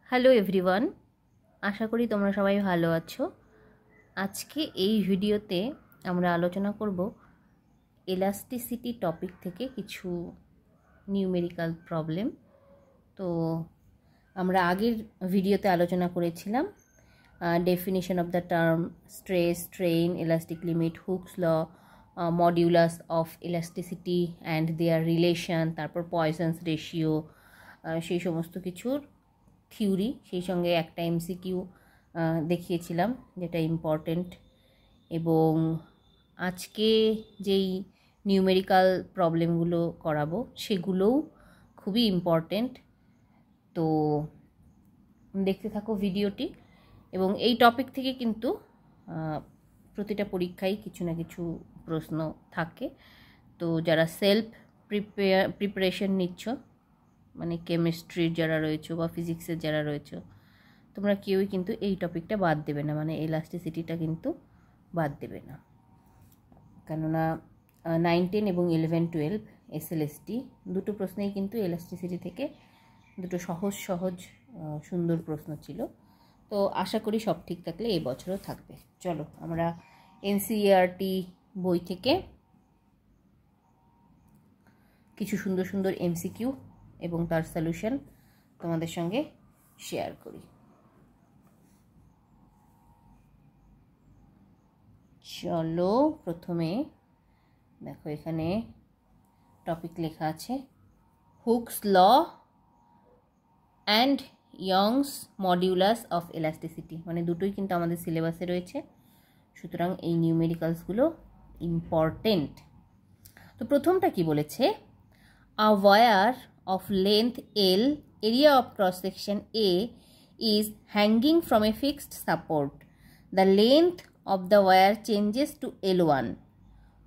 Hello everyone, আশা করি তোমরা সবাই ভালো আছো। আজকে এই ভিডিওতে আমরা আলোচনা করব এলাস্টিসিটি টপিক থেকে কিছু নিউমেরিক্যাল প্রবলেম। তো আমরা আগের ভিডিওতে আলোচনা করেছিলাম definition of the term stress, strain, elastic limit, Hooke's law, modulus of elasticity and their relation, তারপর পয়সনস রেশিও, সেই সমস্ত কিছুর থিওরি, সেই সঙ্গে একটা এমসিকিউ দেখিয়েছিলাম যেটা ইম্পর্টেন্ট। এবং আজকে যেই নিউমেরিক্যাল প্রবলেমগুলো করাবো সেগুলোও খুবই ইম্পর্টেন্ট। তো দেখতে থাকো ভিডিওটি। এবং এই টপিক থেকে কিন্তু প্রতিটা পরীক্ষায় কিছু না কিছু প্রশ্ন থাকে। তো যারা সেলফ প্রিপারেশন নিচ্ছ, মানে কেমিস্ট্রির যারা রয়েছে বা ফিজিক্সের যারা রয়েছে, তোমরা কেউই কিন্তু এই টপিকটা বাদ দেবে না, মানে এলাস্টিসিটিটা কিন্তু বাদ দেবে না। কেননা 9, 10 এবং 11, 12 এসএলএসটি দুটো প্রশ্নেই কিন্তু এলাস্টিসিটি থেকে দুটো সহজ সহজ সুন্দর প্রশ্ন ছিল। তো আশা করি সব ঠিক থাকলে এই বছরও থাকবে। চলো আমরা এনসিইআরটি বই থেকে কিছু সুন্দর সুন্দর এমসিকিউ এবং তার সলিউশন তোমাদের সঙ্গে শেয়ার করি। চলো প্রথমে দেখো, এখানে টপিক লেখা আছে Hooke's law and Young's modulus of elasticity, মানে দুটোই কিন্তু আমাদের সিলেবাসে রয়েছে, সুতরাং এই নিউমেরিক্যালসগুলো ইম্পর্টেন্ট। তো প্রথমটা কি বলেছে, a wire of length L, area of cross section A is hanging from a fixed support. The length of the wire changes to L1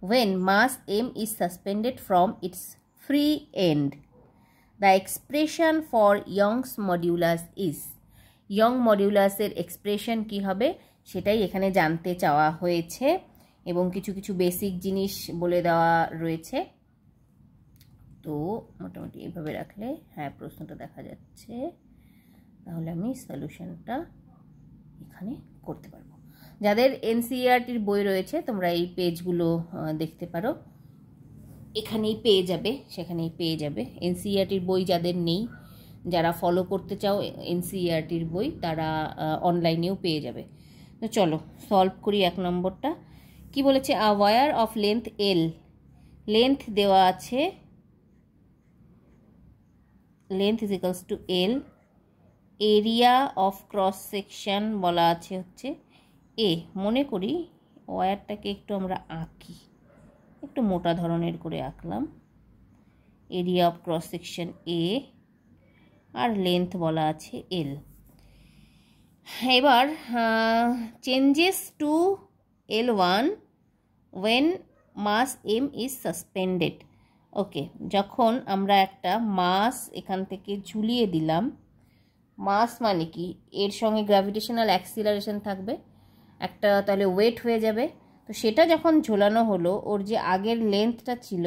when mass M is suspended from its free end. The expression for Young's modulus is, Young modulus এর expression কি হবে সেটাই এখানে জানতে চাওয়া হয়েছে এবং কিছু কিছু বেসিক জিনিস বলে দেওয়া রয়েছে। তো মোটামুটি এইভাবে রাখলে হ্যাঁ প্রশ্নটা দেখা যাচ্ছে, তাহলে আমি সলিউশনটা এখানে করতে পারবো। যাদের এনসিইআরটির বই রয়েছে তোমরা এই পেজগুলো দেখতে পারো, এখানেই পেয়ে যাবে, সেখানেই পেয়ে যাবে। এনসিইআরটির বই যাদের নেই, যারা ফলো করতে চাও এনসিইআরটির বই, তারা অনলাইনেও পেয়ে যাবে। তো চলো সলভ করি। 1 নম্বরটা কি বলেছে, a wire of length L, length দেওয়া আছে, length is equals to L, area of cross section বলা আছে হচ্ছে A। মনে করি ওয়্যারটাকে একটু আমরা আঁকি, একটু মোটা ধরনের করে আঁকলাম, area of cross section A আর লেন্থ বলা আছে L। এবার changes to L1 when mass M is suspended। Okay, যখন আমরা একটা মাস এখান থেকে ঝুলিয়ে দিলাম, মাস মানে কি, এর সঙ্গে গ্র্যাভিটেশনাল অ্যাক্সিলারেশন থাকবে একটা, তাহলে ওয়েট হয়ে যাবে। তো সেটা যখন ঝোলানো হলো, ওর যে আগের লেন্থটা ছিল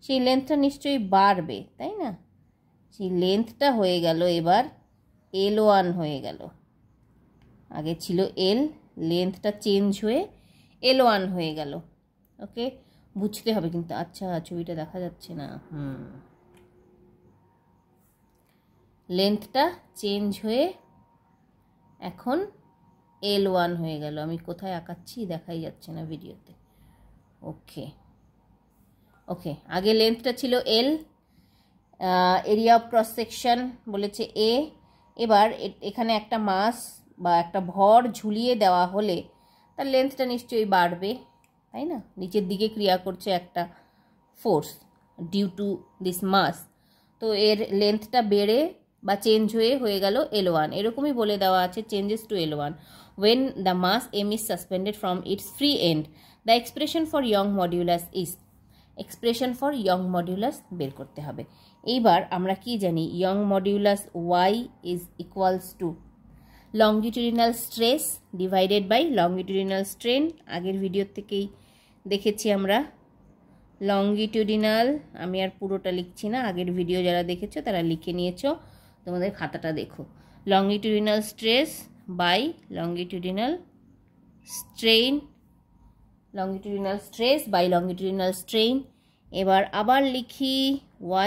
সেই লেন্থটা নিশ্চয়ই বাড়বে, তাই না? সেই লেন্থটা হয়ে গেল এবার L1 হয়ে গেল, আগে ছিল L, লেন্থটা চেঞ্জ হয়ে L1 হয়ে গেল। ওকে, বুঝতে হবে কিন্তু। আচ্ছা, ছবিটা দেখা যাচ্ছে না। লেন্থটা চেঞ্জ হয়ে এখন L1 হয়ে গেল। আমি কোথায় আঁকাচ্ছি দেখাই যাচ্ছে না ভিডিওতে। ওকে ওকে, আগে লেন্থটা ছিল L, area of cross section বলেছে A। এবার এখানে একটা মাস বা একটা ভর ঝুলিয়ে দেওয়া হলে তার লেন্থটা নিশ্চয়ই বাড়বে, তাই না? নিচের দিকে ক্রিয়া করছে একটা ফোর্স ডিউ টু দিস মাস, তো এর লেন্থটা বেড়ে বা চেঞ্জ হয়ে গেল L1। এরকমই বলে দেওয়া আছে changes to L1 when the mass M is suspended from its free end. The expression for Young modulus is, expression for Young modulus বের করতে হবে। এইবার আমরা কি জানি, Young modulus Y is equals to longitudinal stress divided by longitudinal strain. আগের video থেকেই দেখেছি আমরা লংগিটিউডিনাল, আমি আর পুরোটা লিখছি না, আগের ভিডিও যারা দেখেছো তারা লিখে নিয়েছো, তোমাদের খাতাটা দেখো। Longitudinal stress by longitudinal strain, longitudinal stress by longitudinal strain. এবার আবার লিখি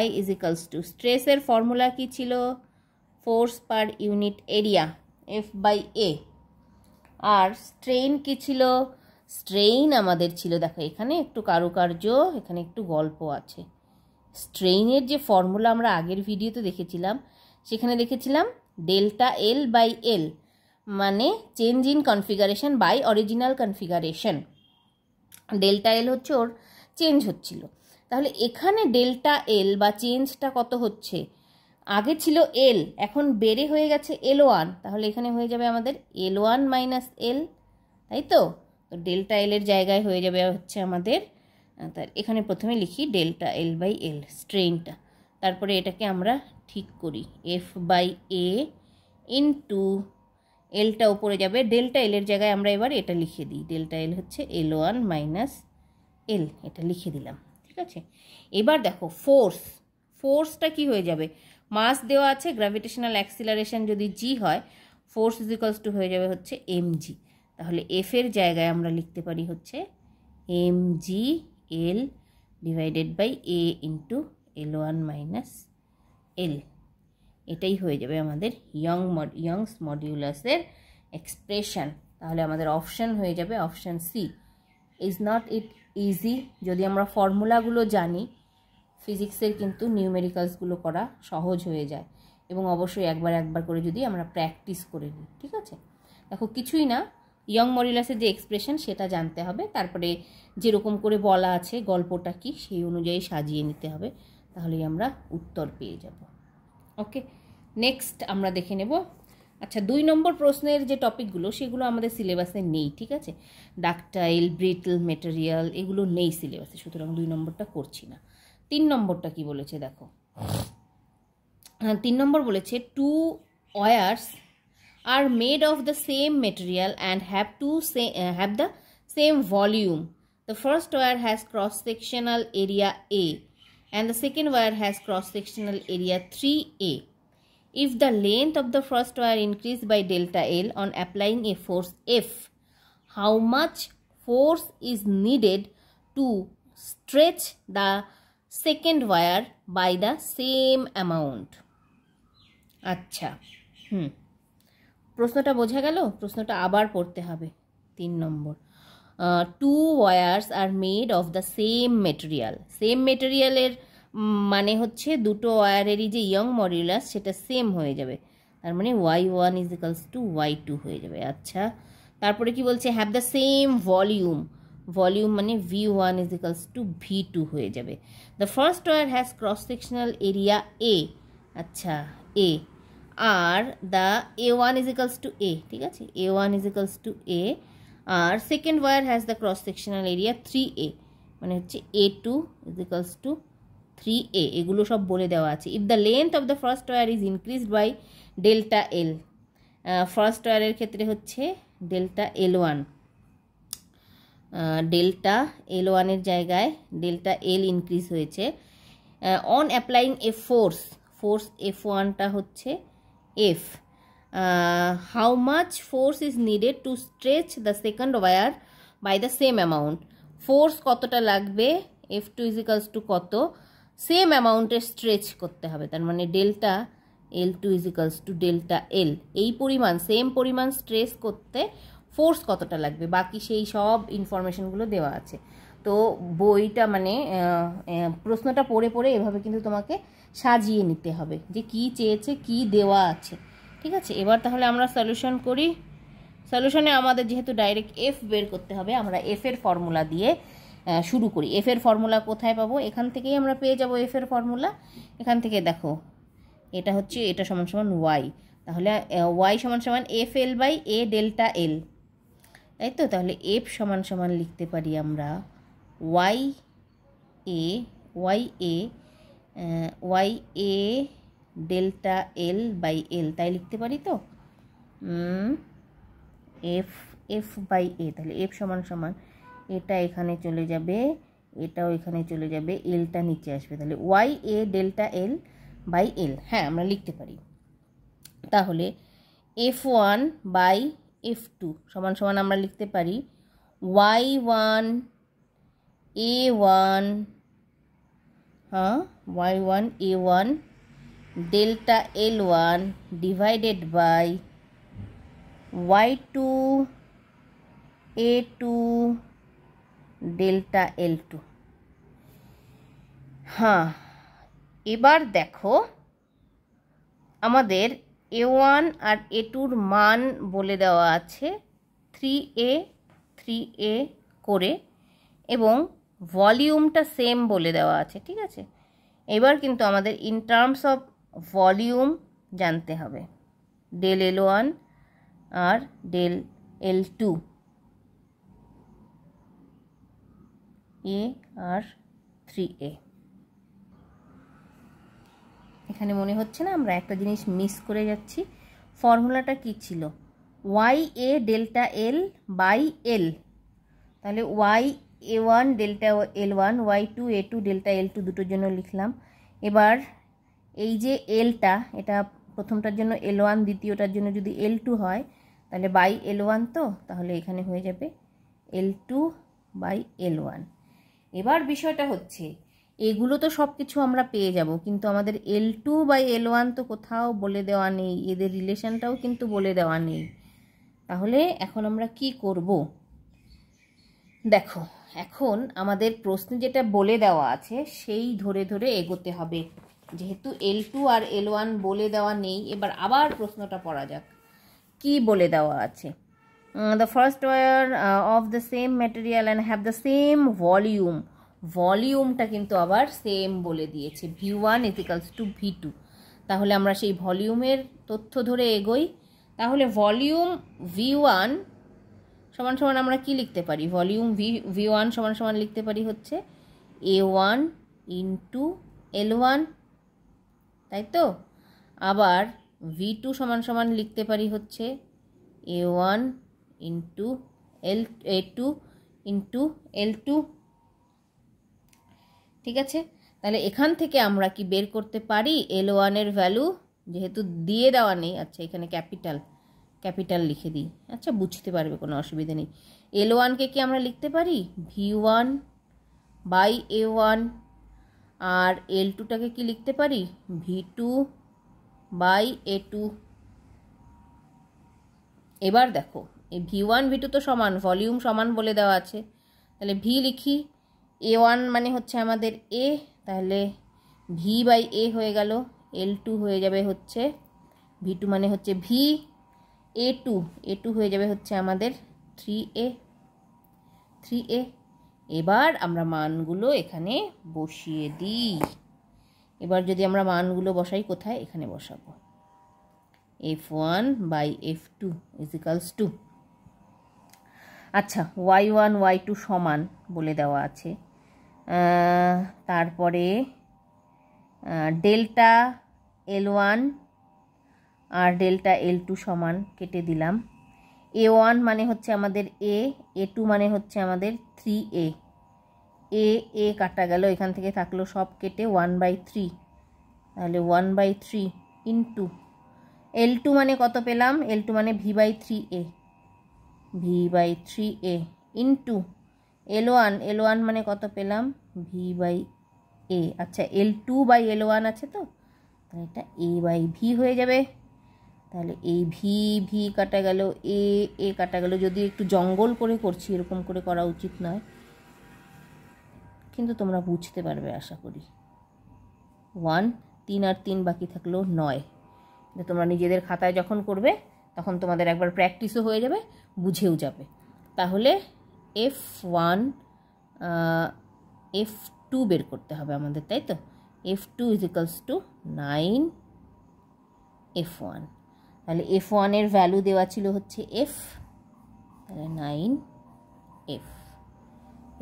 y ইজ ইকালস টু, স্ট্রেসের ফর্মুলা কি ছিল, force per unit area F by A, আর স্ট্রেইন কি ছিল, স্ট্রেইন আমাদের ছিল, দেখো এখানে একটু কারুকার্য, এখানে একটু গল্প আছে। স্ট্রেইনের যে ফর্মুলা আমরা আগের ভিডিওতে দেখেছিলাম, সেখানে দেখেছিলাম ডেল্টা এল বাই এল, মানে change in configuration by original configuration. Delta L হচ্ছে ওর চেঞ্জ হচ্ছিল, তাহলে এখানে ডেল্টা এল বা চেঞ্জটা কত হচ্ছে, আগে ছিল এল, এখন বেড়ে হয়ে গেছে L1, তাহলে এখানে হয়ে যাবে আমাদের L1 মাইনাস এল, তাই তো। তো ডেল্টা এল এর জায়গায় হয়ে যাবে হচ্ছে আমাদের, তার এখানে প্রথমে লিখি ডেল্টা এল বাই এল স্ট্রেইনটা, তারপরে এটাকে আমরা ঠিক করি F বাই A ইন্টু এলটা উপরে যাবে, ডেল্টা এল এর জায়গায় আমরা এবার এটা লিখে দিই, ডেল্টা এল হচ্ছে L1 মাইনাস এল, এটা লিখে দিলাম, ঠিক আছে। এবার দেখো ফোর্সটা কি হয়ে যাবে, মাস দেওয়া আছে, গ্র্যাভিটেশনাল অ্যাক্সিলারেশন যদি জি হয়, ফোর্স ইজ ইকুয়ালস টু হয়ে যাবে হচ্ছে mg, তাহলে এফ এর জায়গায় আমরা লিখতে পারি হচ্ছে mg L divided by A into L1 minus L, এটাই হয়ে যাবে আমাদের ইয়ংস মডিউলাসের এক্সপ্রেশন। তাহলে আমাদের অপশান হয়ে যাবে option C. Is not it easy, যদি আমরা ফর্মুলাগুলো জানি, ফিজিক্সের কিন্তু নিউমেরিক্যালসগুলো করা সহজ হয়ে যায়, এবং অবশ্যই একবার করে যদি আমরা প্র্যাকটিস করে নিই, ঠিক আছে। দেখো কিছুই না, ইয়ং মডিউলাসের যে এক্সপ্রেশন সেটা জানতে হবে, তারপরে যেরকম করে বলা আছে গল্পটা কি সেই অনুযায়ী সাজিয়ে নিতে হবে, তাহলেই আমরা উত্তর পেয়ে যাব। ওকে, নেক্সট আমরা দেখে নেব। আচ্ছা, 2 নম্বর প্রশ্নের যে টপিকগুলো সেগুলো আমাদের সিলেবাসে নেই, ঠিক আছে। ডাকটাইল, ব্রিটল মেটেরিয়াল এগুলো নেই সিলেবাসে, সুতরাং 2 নম্বরটা করছি না। 3 নম্বরটা কি বলেছে দেখো, 3 নম্বর বলেছে 2 wires are made of the same material and have the same volume. The first wire has cross-sectional area A and the second wire has cross-sectional area 3A. If the length of the first wire increased by delta L on applying a force F, how much force is needed to stretch the second wire by the same amount? আচ্ছা, প্রশ্নটা বোঝা গেল? প্রশ্নটা আবার পড়তে হবে। 3 নম্বর, 2 wires are made of the same material. Same মেটেরিয়ালের মানে হচ্ছে দুটো ওয়্যারেরই যে ইয়ং মডিউলাস সেটা সেম হয়ে যাবে, তার মানে y1 is equals two y2 হয়ে যাবে। আচ্ছা, তারপরে কি বলছে, have the same volume, volume মানে v1 is equals to v2 হয়ে যাবে। The first wire has cross sectional area a, আচ্ছা a, আর the a1 is equals to a, ঠিক আছে, a1 is equals to a, আর second wire has the cross sectional area 3a, মানে হচ্ছে a2 is equals two 3a, এগুলো সব বলে দেওয়া আছে। If the length of the first wire is increased by delta L, first ওয়্যারের ক্ষেত্রে হচ্ছে ডেল্টা L1, ডেল্টা L1 এর জায়গায় ডেল্টা এল ইনক্রিজ হয়েছে। অন অ্যাপ্লাইং এ ফোর্স F1টা হচ্ছে F, how much force is needed to stretch the second wire by the same amount, force কতটা লাগবে, F2 ইজ ইকালস টু কত, same অ্যামাউন্টের stretch করতে হবে, তার মানে delta L2 is equals to delta L, এই পরিমাণ সেম পরিমাণ স্ট্রেস করতে ফোর্স কতটা লাগবে, বাকি সেই সব ইনফরমেশনগুলো দেওয়া আছে। তো বইটা মানে প্রশ্নটা পড়ে এভাবে কিন্তু তোমাকে সাজিয়ে নিতে হবে যে কি চেয়েছে, কি দেওয়া আছে, ঠিক আছে। এবার তাহলে আমরা সলিউশন করি। সলিউশনে আমাদের যেহেতু ডাইরেক্ট এফ বের করতে হবে, আমরা এফ এর ফর্মুলা দিয়ে শুরু করি। এফ এর ফর্মুলা কোথায় পাবো, এখান থেকেই আমরা পেয়ে যাব এফ এর ফর্মুলা। এখান থেকে দেখো এটা হচ্ছে, এটা সমান সমান ওয়াই, তাহলে ওয়াই সমান সমান F L by A delta L, তাই তো। তাহলে এফ সমান সমান লিখতে পারি আমরা Y A delta L by L, তাই লিখতে পারি তো। এফ বাই এ, তাহলে এফ সমান সমান এটা এখানে চলে যাবে, এটাও এখানে চলে যাবে, এলটা নিচে আসবে, তাহলে Y A delta L by L, হ্যাঁ আমরা লিখতে পারি। তাহলে F1 বাই F2 সমান সমান আমরা লিখতে পারি Y1 A1 Y1 A1 delta L1 divided by Y2 A2 delta L2। এবার দেখো আমাদের A1 আর A2-র মান বলে দেওয়া আছে 3A করে এবং ভলিউমটা সেম বলে দেওয়া আছে, ঠিক আছে। এবার কিন্তু আমাদের ইন টার্মস অফ ভলিউম জানতে হবে, ডেল L1 আর ডেল L2, A আর 3A। এখানে মনে হচ্ছে না আমরা একটা জিনিস মিস করে যাচ্ছি। ফর্মুলাটা কি ছিল? YA delta L by L। তাহলে YA1 delta L1, Y2 A2 delta L2 দুটোর জন্য লিখলাম। এবার এই যে Lটা, এটা প্রথমটার জন্য L1, দ্বিতীয়টার জন্য যদি L2 হয় তাহলে বাই L1, তো তাহলে এখানে হয়ে যাবে L2 বাই L1। এবার বিষয়টা হচ্ছে এগুলো তো সব কিছু আমরা পেয়ে যাব, কিন্তু আমাদের L2 বাই L1 তো কোথাও বলে দেওয়া নেই, এদের রিলেশনটাও কিন্তু বলে দেওয়া নেই। তাহলে এখন আমরা কি করব? দেখো, এখন আমাদের প্রশ্নে যেটা বলে দেওয়া আছে সেই ধরে ধরে এগোতে হবে। যেহেতু L2 আর L1 বলে দেওয়া নেই, এবার আবার প্রশ্নটা পড়া যাক। কি বলে দেওয়া আছে? The first wire of the same material and have the same volume. ভলিউমটা কিন্তু আবার সেম বলে দিয়েছে, V1 = V2। তাহলে আমরা সেই ভলিউমের তথ্য ধরে এগোই। তাহলে ভলিউম V1 সমান সমান আমরা কি লিখতে পারি? ভলিউম V1 সমান সমান লিখতে পারি হচ্ছে A1 ইন্টু L1, তাই তো। আবার V2 সমান সমান লিখতে পারি হচ্ছে A1 into A2 into L2, ঠিক আছে। তাহলে এখান থেকে আমরা কি বের করতে পারি? L1 এর ভ্যালু যেহেতু দিয়ে দেওয়া নেই, আচ্ছা এখানে ক্যাপিটাল লিখে দিই, আচ্ছা বুঝতে পারবে, কোনো অসুবিধা নেই। L1কে কি আমরা লিখতে পারি V1 বাই A1, আর L2টাকে কি লিখতে পারি V2 বাই A2। এবার দেখো এই V1 V2 তো সমান, ভলিউম সমান বলে দেওয়া আছে, তাহলে V লিখি। A1 মানে হচ্ছে আমাদের A, তাহলে V বাই A হয়ে গেল। L2 হয়ে যাবে হচ্ছে V2 মানে হচ্ছে V, A2 হয়ে যাবে হচ্ছে আমাদের 3A। এবার আমরা মানগুলো এখানে বসিয়ে দিই। এবার যদি আমরা মানগুলো বসাই, কোথায়? এখানে বসাবো। F1 বাই F2 = আচ্ছা Y1 Y2 সমান বলে দেওয়া আছে। তারপরে ডেল্টা L1 আর ডেল্টা L2 সমান, কেটে দিলাম। A1 মানে হচ্ছে আমাদের A, A2 মানে হচ্ছে আমাদের 3A। A কাটা গেল, এখান থেকে থাকলো সব কেটে 1/3, তাহলে 1/3 ইন্টু L2 মানে কত পেলাম? L2 মানে V/3A ইন্টু L1 মানে কত পেলাম? V/A। আচ্ছা L2 বাই L1 আছে, তো তাহলে এটা A/V হয়ে যাবে। তাহলে এই V কাটা গেল, A কাটা গেল। যদি একটু জঙ্গল করে করছি, এরকম করে করা উচিত নয়, কিন্তু তোমরা বুঝতে পারবে আশা করি। 1 3 আর 3 বাকি থাকলো 9। তোমরা নিজেদের খাতায় যখন করবে তখন তোমাদের একবার প্র্যাকটিসও হয়ে যাবে, বুঝেও যাবে। তাহলে F1 F2 বের করতে হবে আমাদের, তাই তো। F2 = 9 F1। তাহলে F1 এর ভ্যালু দেওয়া ছিল হচ্ছে F, তাহলে 9F।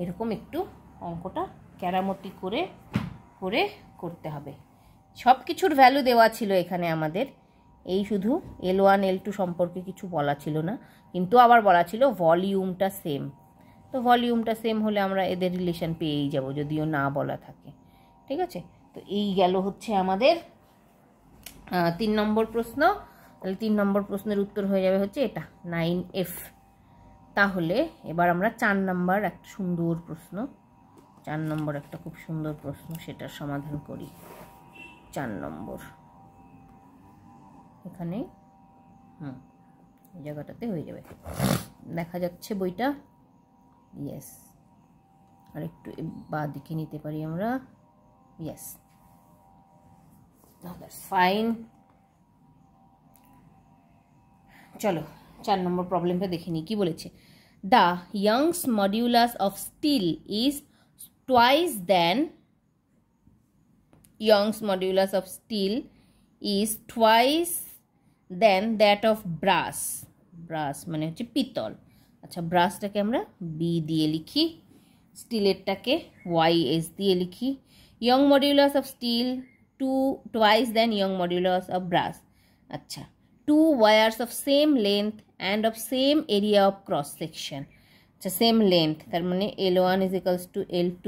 এরকম একটু অঙ্কটা কেরামতি করে করে করতে হবে। সব কিছুর ভ্যালু দেওয়া ছিল এখানে আমাদের, এই শুধু L1 L2 সম্পর্কে কিছু বলা ছিল না, কিন্তু আবার বলা ছিল ভলিউমটা সেম। তো ভলিউমটা সেম হলে আমরা এদের রিলেশন পেয়েই যাব, যদিও না বলা থাকে, ঠিক আছে। তো এই গেল হচ্ছে আমাদের 3 নম্বর প্রশ্ন। তাহলে 3 নম্বর প্রশ্নের উত্তর হয়ে যাবে হচ্ছে এটা 9F। তাহলে এবার আমরা 4 নম্বর একটা সুন্দর প্রশ্ন, 4 নম্বর একটা খুব সুন্দর প্রশ্ন, সেটার সমাধান করি। 4 নম্বর এখানে এই জায়গাটাতে হয়ে যাবে, দেখা যাচ্ছে বইটা। ইয়েস, আর একটু বা দিকে নিতে পারি আমরা। Yes, fine. চলো 4 নম্বর প্রবলেমটা দেখে নিই কি বলেছে। The Young's modulus of steel is twice then, Young's modulus of steel is twice than that of brass. Brass মানে হচ্ছে পিতল। আচ্ছা, ব্রাসটাকে আমরা বি দিয়ে লিখি, স্টিলেরটাকে YS দিয়ে লিখি। Young modulus of steel twice than young modulus of brass. আচ্ছা, 2 wires of same length and of same area of cross section. আচ্ছা, same length তার মানে L1 is equals to L2,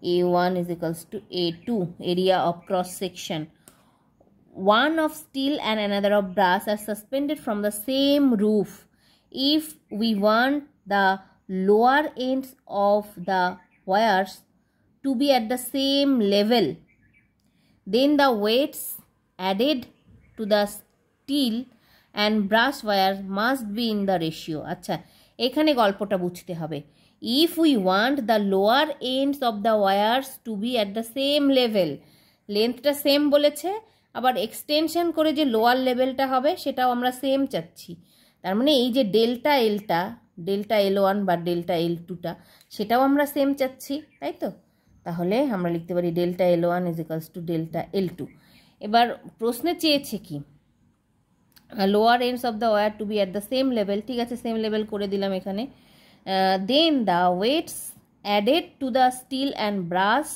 A1 is equals to A2, area of cross section. One of steel and another of brass are suspended from the same roof. If we want the lower ends of the wires to be at the same level, then the weights added to the steel and brass wire must be in the ratio. আচ্ছা, এখানে গল্পটা বুঝতে হবে। If we want the lower ends of the wires to be at the same level, লেন্থটা same বলেছে, আবার extension করে যে লোয়ার লেভেলটা হবে সেটাও আমরা সেম চাচ্ছি। তার মানে এই যে ডেল্টা এলটা, ডেল্টা L1 বা ডেল্টা L2টা, সেটাও আমরা সেম চাচ্ছি, তাই তো? তাহলে আমরা লিখতে পারি delta L1 is equals to delta L2। এবার প্রশ্নে চেয়েছে কি, lower ends of the wire to be at the same level. ঠিক আছে, সেম লেভেল করে দিলাম এখানে। Then the weights added to the steel and brass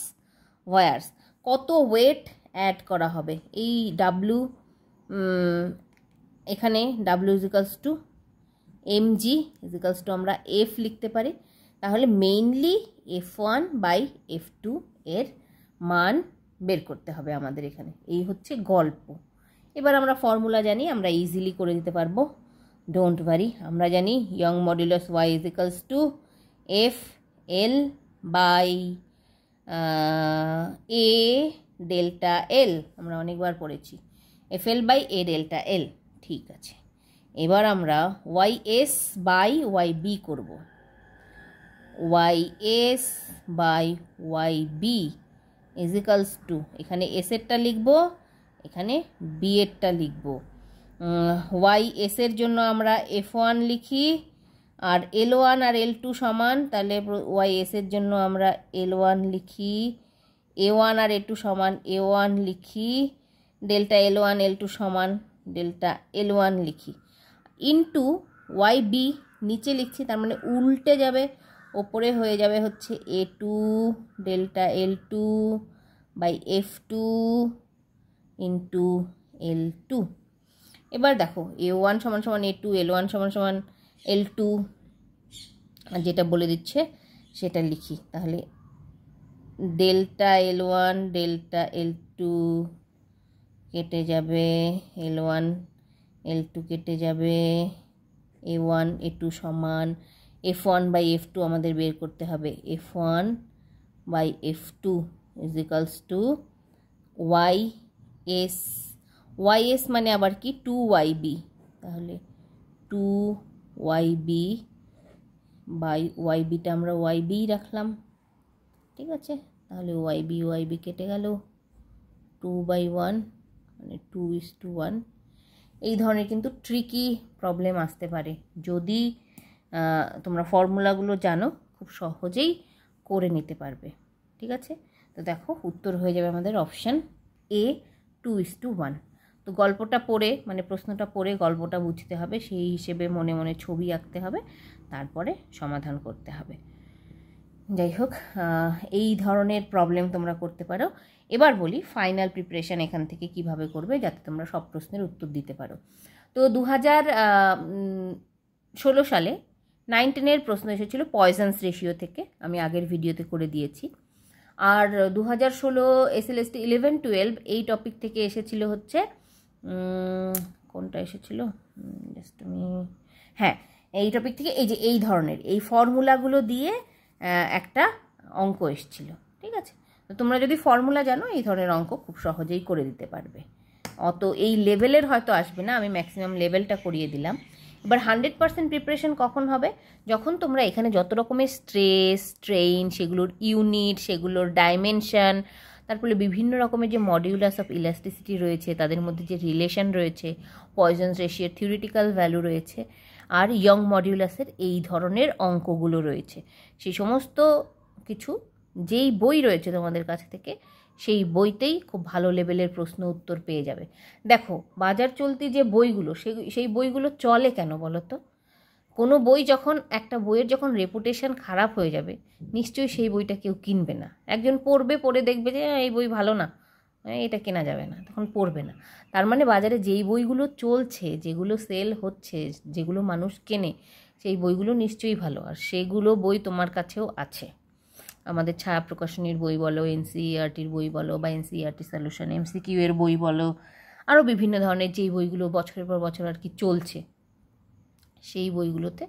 wires, কত ওয়েট অ্যাড করা হবে? এই ডাব্লু, এখানে W is equals to mg is equals to আমরা F লিখতে পারি। তাহলে মেইনলি F1 বাই F2 এর মান বের করতে হবে আমাদের এখানে। এই হচ্ছে গল্প। এবার আমরা ফর্মুলা জানি, আমরা ইজিলি করে দিতে পারবো, ডোন্ট ওয়ারি। আমরা জানি Young modulus y is equals to F L by A delta L, আমরা অনেকবার পড়েছি, F L by A delta L. ঠিক আছে, এবার আমরা YS বাই YB করব। YS by YB is equals to, এখানে এস এরটা লিখব, এখানে বি এরটা লিখব। YS এর জন্য আমরা F1 লিখি, আর L1 আর L2 সমান, তাহলে YS এর জন্য আমরা L1 লিখি, A1 আর A2 সমান A1 লিখি, ডেল্টা L1 L2 সমান ডেল্টা L1 লিখি, ইন্টু YB নিচে লিখছি, তার মানে উল্টে যাবে, ওপরে হয়ে যাবে হচ্ছে A2 delta L2 by F2 into L2। এবার দেখো A1 সমান সমান A2, L1 সমান সমান L2, যেটা বলে দিচ্ছে সেটা লিখি। তাহলে ডেল্টা L1 ডেল্টা L2 কেটে যাবে, L1 L2 কেটে যাবে, A1 A2 সমান F1 বাই F2 আমাদের বের করতে হবে। F1 by F2 is equals to YS, YS মানে আবার কি 2YB, তাহলে 2YB বাই YBটা আমরা YB রাখলাম। ঠিক আছে, তাহলে YB কেটে গেল, 2/1 মানে 2:1। এই ধরনের কিন্তু ট্রিকি প্রবলেম আসতে পারে, যদি তোমরা ফর্মুলাগুলো জানো খুব সহজেই করে নিতে পারবে। ঠিক আছে, তো দেখো উত্তর হয়ে যাবে আমাদের অপশান A 2:1। তো গল্পটা পড়ে মানে প্রশ্নটা পড়ে গল্পটা বুঝতে হবে, সেই হিসেবে মনে মনে ছবি আঁকতে হবে, তারপরে সমাধান করতে হবে। যাই হোক, এই ধরনের প্রবলেম তোমরা করতে পারো। এবার বলি ফাইনাল প্রিপারেশান এখান থেকে কিভাবে করবে যাতে তোমরা সব প্রশ্নের উত্তর দিতে পারো। তো 2016 সালে 9-10 প্রশ্ন এসেছিল পয়জনস রেশিও থেকে, আমি আগের ভিডিওতে করে দিয়েছি। আর 2016 SLST 11-12 এই টপিক থেকে এসেছিল হচ্ছে কোনটা এসেছিল জাস্ট আমি, হ্যাঁ এই টপিক থেকে এই যে এই ধরনের এই ফর্মুলাগুলো দিয়ে একটা অঙ্ক এসেছিল, ঠিক আছে। তো তোমরা যদি ফর্মুলা জানো এই ধরনের অঙ্ক খুব সহজেই করে দিতে পারবে। অত এই লেভেলের হয়তো আসবে না, আমি ম্যাক্সিমাম লেভেলটা করিয়ে দিলাম। এবার 100% প্রিপারেশন কখন হবে? যখন তোমরা এখানে যত রকমের স্ট্রেস স্ট্রেইন, সেগুলোর ইউনিট, সেগুলোর ডাইমেনশন, তারপরে বিভিন্ন রকমের যে মডিউলাস অফ ইলাস্টিসিটি রয়েছে, তাদের মধ্যে যে রিলেশন রয়েছে, পয়জনস রেশিওর থিওরিটিক্যাল ভ্যালু রয়েছে, আর ইয়ং মডিউলাসের এই ধরনের অঙ্কগুলো রয়েছে, সেই সমস্ত কিছু যেই বই রয়েছে তোমাদের কাছ থেকে সেই বইতেই খুব ভালো লেভেলের প্রশ্ন উত্তর পেয়ে যাবে। দেখো বাজার চলতি যে বইগুলো সেই বইগুলো চলে কেন বলো তো? কোনো বই যখন, একটা বইয়ের যখন রেপুটেশন খারাপ হয়ে যাবে নিশ্চয়ই সেই বইটা কেউ কিনবে না। একজন পড়বে, পড়ে দেখবে যে এই বই ভালো না, এটা কেনা যাবে না, তখন পড়বে না। তার মানে বাজারে যেই বইগুলো চলছে, যেগুলো সেল হচ্ছে, যেগুলো মানুষ কেনে, সেই বইগুলো নিশ্চয়ই ভালো, আর সেগুলো বই তোমার কাছেও আছে। আমাদের ছায়া প্রকাশনীর বই বলো, এনসিইআরটির বই বলো, বা এনসিইআরটি সলিউশন এমসিকিউ এর বই বলো, আরও বিভিন্ন ধরনের যেই বইগুলো বছরের পর বছর আর কি চলছে, সেই বইগুলোতে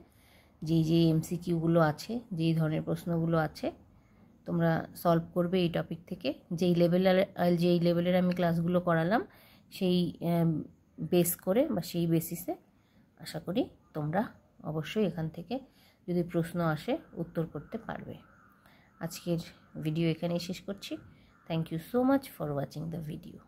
যেই এমসিকিউগুলো আছে, যেই ধরনের প্রশ্নগুলো আছে তোমরা সলভ করবে এই টপিক থেকে। যেই লেভেলের আমি ক্লাসগুলো করালাম সেই বেস করে বা সেই বেসিসে আশা করি তোমরা অবশ্যই এখান থেকে যদি প্রশ্ন আসে উত্তর করতে পারবে। আজকের ভিডিও এখানেই শেষ করছি। Thank you so much for watching the video.